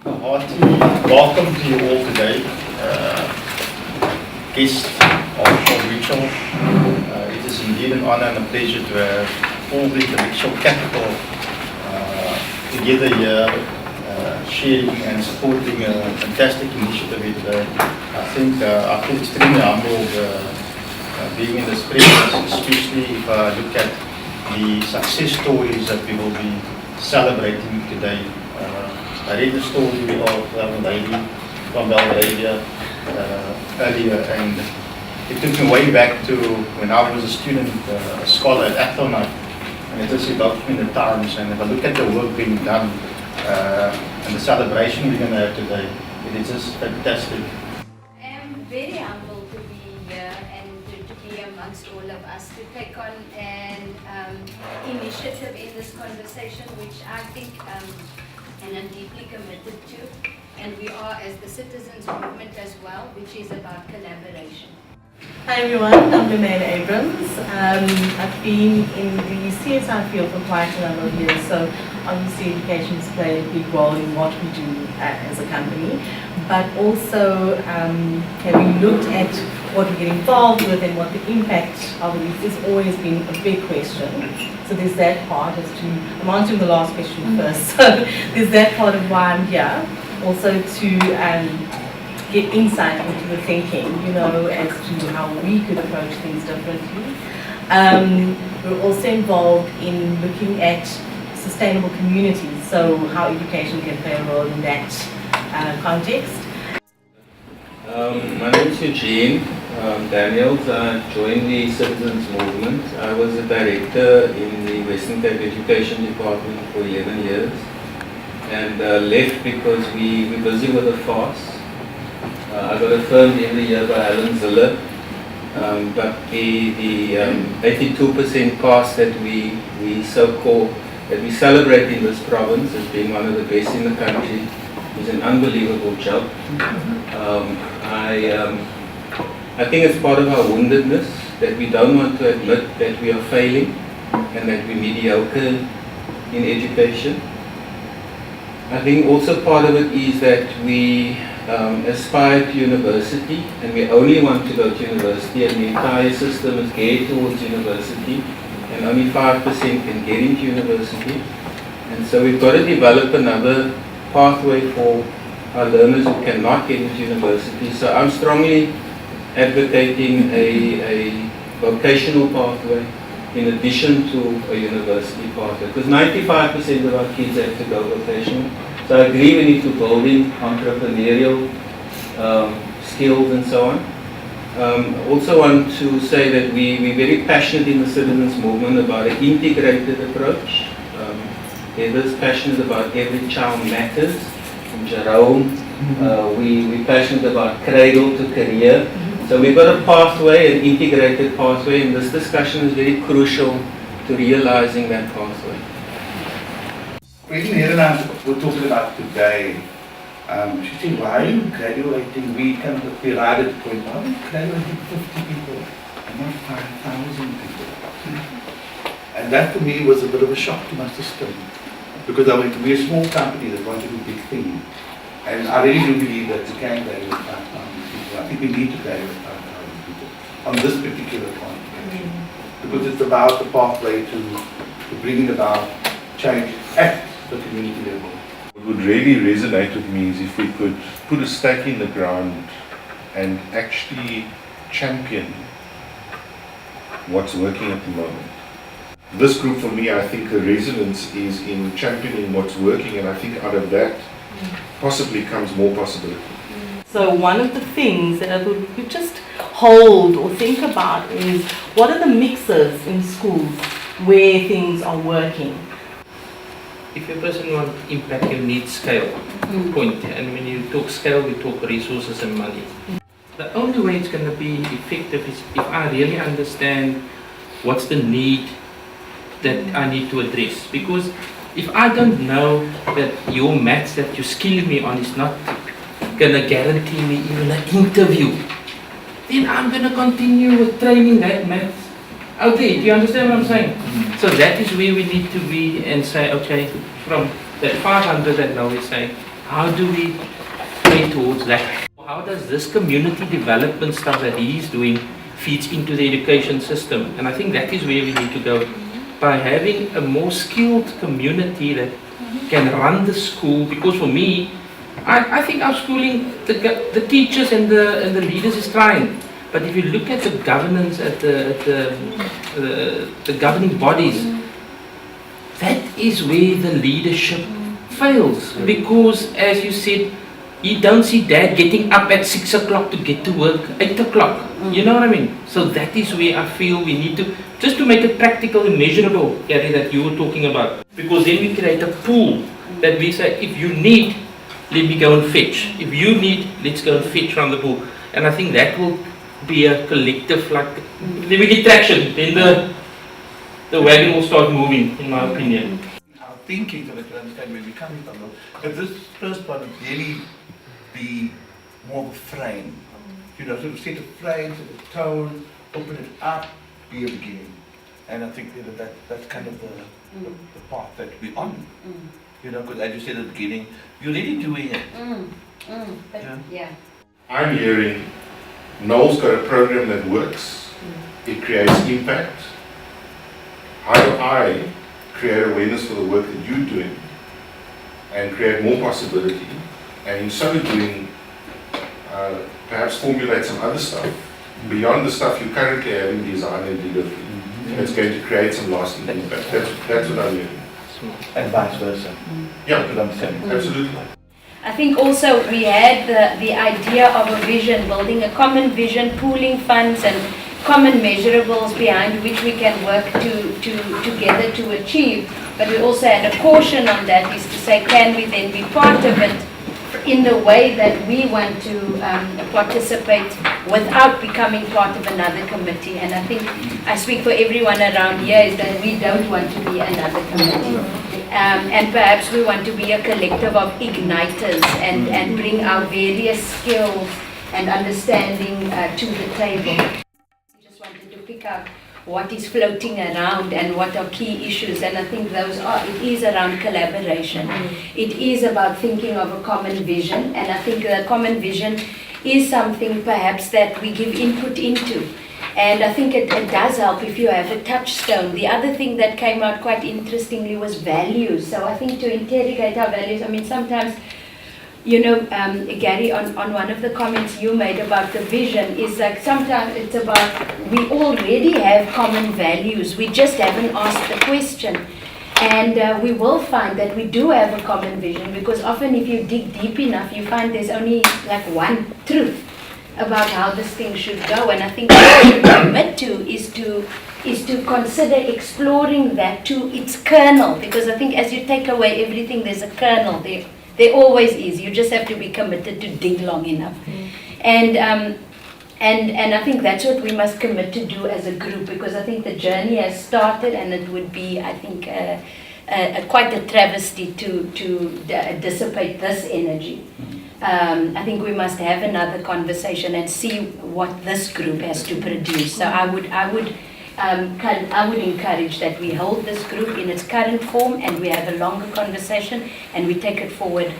Hearty welcome to you all today, guests of Richel. It is indeed an honor and a pleasure to have all the intellectual capital together here, sharing and supporting a fantastic initiative. I feel extremely humbled being in this presence, especially if I look at the success stories that we will be celebrating today. I read the story of a lady from Belgravia earlier, and it took me way back to when I was a student, a scholar at Athlonite, and it is about in the times. And if I look at the work being done and the celebration we're going to have today, it is just fantastic. I am very humbled to be here and to be amongst all of us to take on an initiative in this conversation, which I think and I'm deeply committed to, and we are as the citizens movement as well, which is about collaboration. Hi everyone, I'm Domaine Abrams. I've been in the CSI field for quite a number of years, so obviously education has played a big role in what we do as a company, but also having looked at what we get involved with and what the impact of it is always been a big question. So there's that part as to, I'm answering the last question first, so there's that part of why I'm here, also to get insight into the thinking, as to how we could approach things differently. We're also involved in looking at sustainable communities, so how education can play a role in that context. My name is Eugene Daniels. I joined the Citizens Movement. I was a director in the Western Cape Education Department for 11 years and left because we were busy with a farce. I got affirmed every year by Alan Ziller, but the 82% pass that we so-called, that we celebrate in this province as being one of the best in the country is an unbelievable joke. I think it's part of our woundedness that we don't want to admit that we are failing and that we're mediocre in education. I think also part of it is that we aspire to university and we only want to go to university, and the entire system is geared towards university and only 5% can get into university. And so we've got to develop another pathway for our learners who cannot get into university. So I'm strongly advocating a vocational pathway in addition to a university pathway, because 95% of our kids have to go vocational. So I agree we need to build in entrepreneurial skills and so on. Also want to say that we're very passionate in the Citizens Movement about an integrated approach. Heather's passionate about every child matters. From Jerome, we're passionate about cradle to career. So we've got a pathway, an integrated pathway, and this discussion is very crucial to realizing that pathway. Even here and I were talking about today, she said, why are you graduating? We kind of arrived at the point, why are we graduating 50 people and not 5,000 people? And that for me was a bit of a shock to my system, because I went to be a small company that wanted to do big things. And I really do believe that we can graduate 5,000 people. I think we need to graduate 5,000 people on this particular point, because it's about the pathway to bringing about change at the community level. What would really resonate with me is if we could put a stake in the ground and actually champion what's working at the moment. This group, for me, I think the resonance is in championing what's working, and I think out of that possibly comes more possibility. So one of the things that I thought we could just hold or think about is, what are the mixes in schools where things are working? If a person wants impact, you need scale, point. And when you talk scale, we talk resources and money. The only way it's going to be effective is if I really understand what's the need that I need to address. Because if I don't know that your maths that you're skilling me on is not going to guarantee me even an interview, then I'm going to continue with training that maths out there. Do you understand what I'm saying? So that is where we need to be and say, okay, from that 500 that now we're saying, How do we play towards that? How does this community development stuff that he's doing feeds into the education system? And I think that is where we need to go. By having a more skilled community that can run the school, because for me, I think our schooling, the teachers and the leaders is trying. But if you look at the governance, at the governing bodies, that is where the leadership fails. Because as you said, you don't see dad getting up at 6 o'clock to get to work 8 o'clock. You know what I mean? So that is where I feel we need to, just to make it practical and measurable, Gary, that you were talking about. Because then we create a pool that we say, if you need, let me go and fetch. If you need, let's go and fetch from the pool. And I think that will be a collective, like, then we get traction, then the wagon will start moving, in my opinion. Our thinking, so that you understand where we're coming from. If this first part would really be more of a frame, you know, sort of set a frame, set a tone, open it up, be a beginning. And I think that's kind of the path that we're on. You know, because as you said at the beginning, you're already doing it. Yeah. I'm hearing Noel's got a program that works, it creates impact. How do I create awareness for the work that you're doing and create more possibility, and in so doing perhaps formulate some other stuff beyond the stuff you currently have in design and delivery. It's going to create some lasting impact. That's what I'm hearing. And vice versa. Yeah, Good understanding. absolutely. I think also we had the idea of a vision, building a common vision, pooling funds and common measurables behind which we can work together to achieve. But we also had a caution on that, is to say, can we then be part of it in the way that we want to participate without becoming part of another committee. And I think I speak for everyone around here, is that we don't want to be another committee. And perhaps we want to be a collective of igniters and bring our various skills and understanding to the table. We just wanted to pick up what is floating around and what are key issues, and I think it is around collaboration. It is about thinking of a common vision, and I think the common vision is something perhaps that we give input into. And I think it does help if you have a touchstone. The other thing that came out quite interestingly was values. So I think to interrogate our values, I mean, sometimes, you know, Gary, on one of the comments you made about the vision, is like sometimes it's about, we already have common values, we just haven't asked the question. And we will find that we do have a common vision, because often if you dig deep enough, you find there's only like one truth about how this thing should go. And I think what we should commit to is to consider exploring that to its kernel, because I think as you take away everything, there's a kernel there. There always is. You just have to be committed to dig long enough. And I think that's what we must commit to do as a group, because I think the journey has started, and it would be, I think, quite a travesty to dissipate this energy. I think we must have another conversation and see what this group has to produce. So I would encourage that we hold this group in its current form, and we have a longer conversation, and we take it forward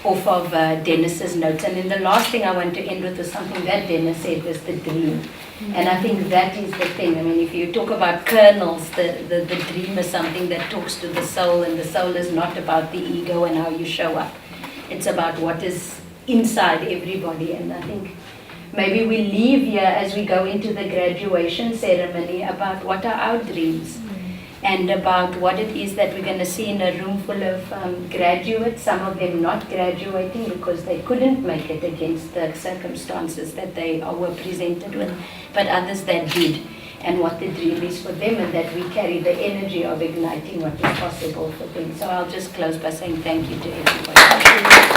off of Dennis's notes. And then the last thing I want to end with is something that Dennis said, was the dream. And I think that is the thing. I mean, if you talk about kernels, the dream is something that talks to the soul, and the soul is not about the ego and how you show up. It's about what is inside everybody. And I think maybe we leave here as we go into the graduation ceremony about what are our dreams, and about what it is that we're going to see in a room full of graduates, some of them not graduating because they couldn't make it against the circumstances that they were presented with, but others that did, and what the dream is for them, and that we carry the energy of igniting what is possible for them. So I'll just close by saying thank you to everybody.